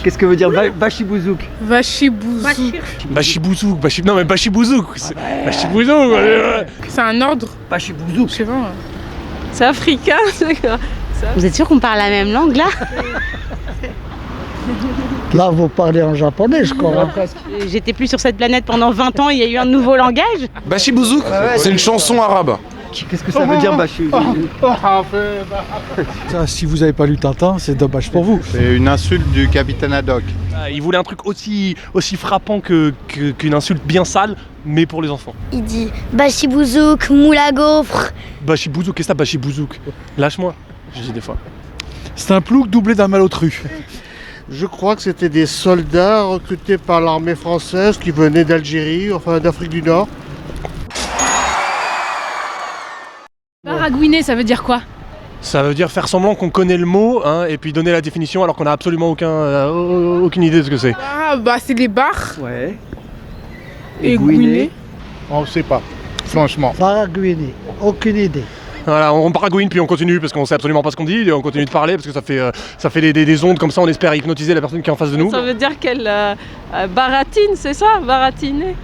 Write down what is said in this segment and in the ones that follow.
Qu'est-ce que veut dire Bachibouzouk? Bachibouzouk. Non mais Bachibouzouk. Bachibouzouk. C'est un ordre. Bachibouzouk. Je sais pas. C'est africain, c'est quoi? Vous êtes sûr qu'on parle la même langue là? Là, vous parlez en japonais, je crois. J'étais plus sur cette planète pendant 20 ans, il y a eu un nouveau langage. Bachibouzouk, c'est une chanson arabe. Qu'est-ce que ça veut dire Bachibouzouk? Ça, si vous n'avez pas lu Tintin, c'est dommage pour vous. C'est une insulte du capitaine Haddock. Il voulait un truc aussi frappant qu'une insulte bien sale, mais pour les enfants. Il dit Bachibouzouk, moule à gaufre. Bachibouzouk, qu'est-ce que c'est Bachibouzouk? Lâche-moi, je dis des fois. C'est un plouc doublé d'un malotru. Je crois que c'était des soldats recrutés par l'armée française qui venaient d'Algérie, enfin d'Afrique du Nord. Baragouiner, ça veut dire quoi? Ça veut dire faire semblant qu'on connaît le mot, hein, et puis donner la définition alors qu'on n'a absolument aucune idée de ce que c'est. Ah bah c'est les bars. Ouais. Et gouiner. On ne sait pas, franchement. Baragouiner, aucune idée. Voilà, on baragouine puis on continue parce qu'on sait absolument pas ce qu'on dit et on continue de parler parce que ça fait des ondes comme ça, on espère hypnotiser la personne qui est en face de nous. Ça veut dire qu'elle baratine, c'est ça? Baratiner?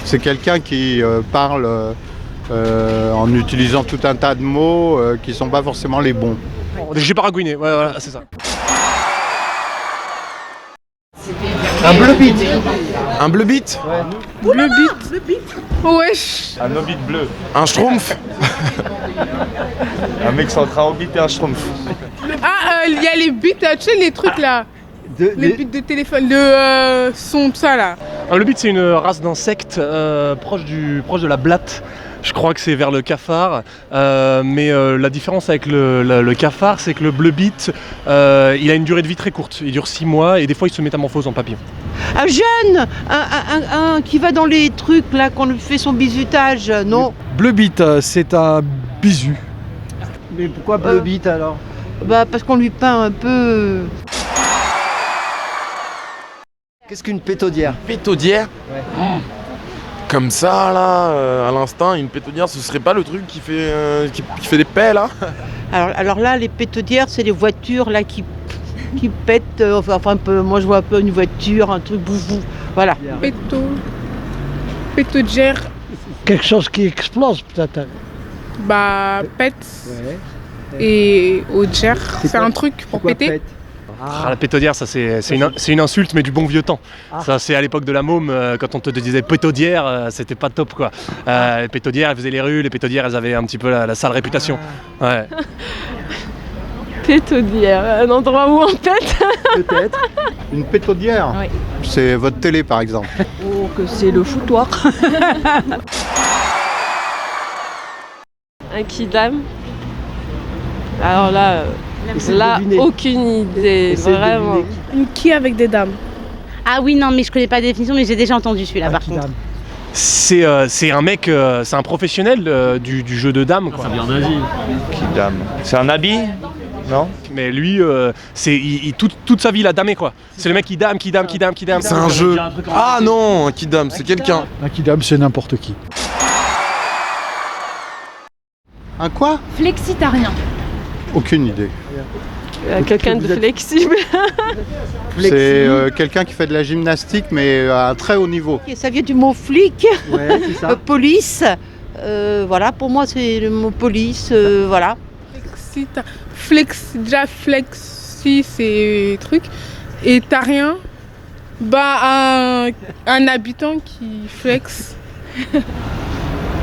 C'est quelqu'un qui parle en utilisant tout un tas de mots qui sont pas forcément les bons. J'ai baragouiné, ouais, voilà, c'est ça. Un bleu bit. Un bleu bit. Le beat. Wesh. Un hobbit bleu. Un schtroumpf. Un mec c'est entre un hobbit et un schtroumpf. Ah, il y a les bits, tu sais les trucs là. Les bits de téléphone, le son, tout ça là. Le bit, c'est une race d'insectes proche de la blatte. Je crois que c'est vers le cafard, mais la différence avec le cafard, c'est que le bleu bit, il a une durée de vie très courte. Il dure 6 mois et des fois il se métamorphose en papillon. Un jeune, un qui va dans les trucs là, qu'on lui fait son bisutage, non? Bleu bit, c'est un bisu. Mais pourquoi bleu bit alors? Bah parce qu'on lui peint un peu. Qu'est-ce qu'une pétaudière? Pétaudière. Ouais. Comme ça là, à l'instant, une pétaudière, ce serait pas le truc qui fait des pets là? Alors là, les pétaudières, c'est les voitures là qui pètent. Enfin un peu, moi je vois un peu une voiture, un truc boufou. Voilà. Pétaudière. Quelque chose qui explose peut-être. Bah pète. Ouais. Et audière, c'est quoi? un truc pour Quoi, péter. pète? La pétaudière, ça c'est une insulte, mais du bon vieux temps. Ça c'est à l'époque de la môme, quand on te disait pétaudière, c'était pas top quoi. Les pétaudières, elles faisaient les rues, les pétaudières, elles avaient un petit peu la sale réputation. Ouais. Pétaudière, un endroit où on pète. Peut-être. Une pétaudière, Oui. c'est votre télé par exemple. Oh, que c'est le foutoir. Un kidam. Alors là, aucune idée, vraiment. Une quille avec des dames. Ah oui, non, mais je connais pas la définition, mais j'ai déjà entendu celui-là par contre. C'est un mec, c'est un professionnel du jeu de dames quoi. Ça vient d'Asie. Kidam. C'est un habit? Non? Mais lui, toute sa vie il a damé quoi. C'est le mec qui dame. C'est un jeu. Ah non, un kidam, c'est quelqu'un. Un kidam, c'est n'importe qui. Un quoi? Flexitarien. Aucune idée. Quelqu'un de flexible. C'est quelqu'un qui fait de la gymnastique mais à un très haut niveau. Ça vient du mot flic, Ouais, c'est ça. police. Voilà, pour moi c'est le mot police, voilà. Flexi, c'est truc. Et tarien, bah un habitant qui flex.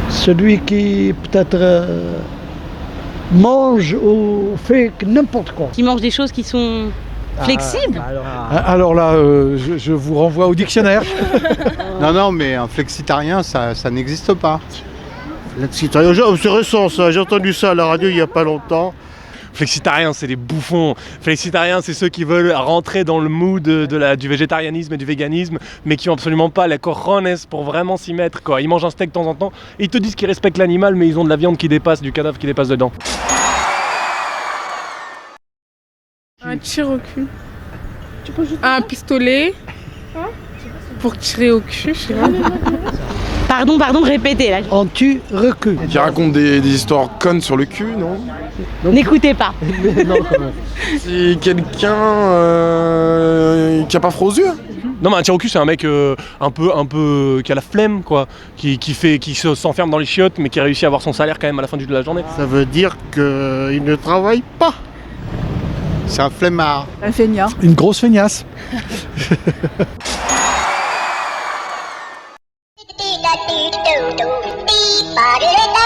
Celui qui peut-être mange ou fait n'importe quoi. Qui mange des choses qui sont flexibles. Alors là, je vous renvoie au dictionnaire. Non, mais un flexitarien, ça n'existe pas. C'est récent ça, j'ai entendu ça à la radio il n'y a pas longtemps. Flexitariens, c'est des bouffons. Flexitariens, c'est ceux qui veulent rentrer dans le mood du végétarianisme et du véganisme, mais qui n'ont absolument pas les cojones pour vraiment s'y mettre, quoi. Ils mangent un steak de temps en temps, et ils te disent qu'ils respectent l'animal, mais ils ont de la viande qui dépasse, du cadavre qui dépasse dedans. Un tir au cul. Un pistolet. Pour tirer au cul, je sais pas. Pardon, répétez là. En tu recul. Qui raconte des histoires connes sur le cul, non? N'écoutez pas. Non, quand même. C'est quelqu'un qui a pas froid aux yeux. Non mais un tir au cul c'est un mec un peu qui a la flemme quoi, qui s'enferme dans les chiottes mais qui réussit à avoir son salaire quand même à la fin de la journée. Ça veut dire qu'il ne travaille pas. C'est un flemmard. Un feignant. Une grosse feignasse. Ba-da-da-da.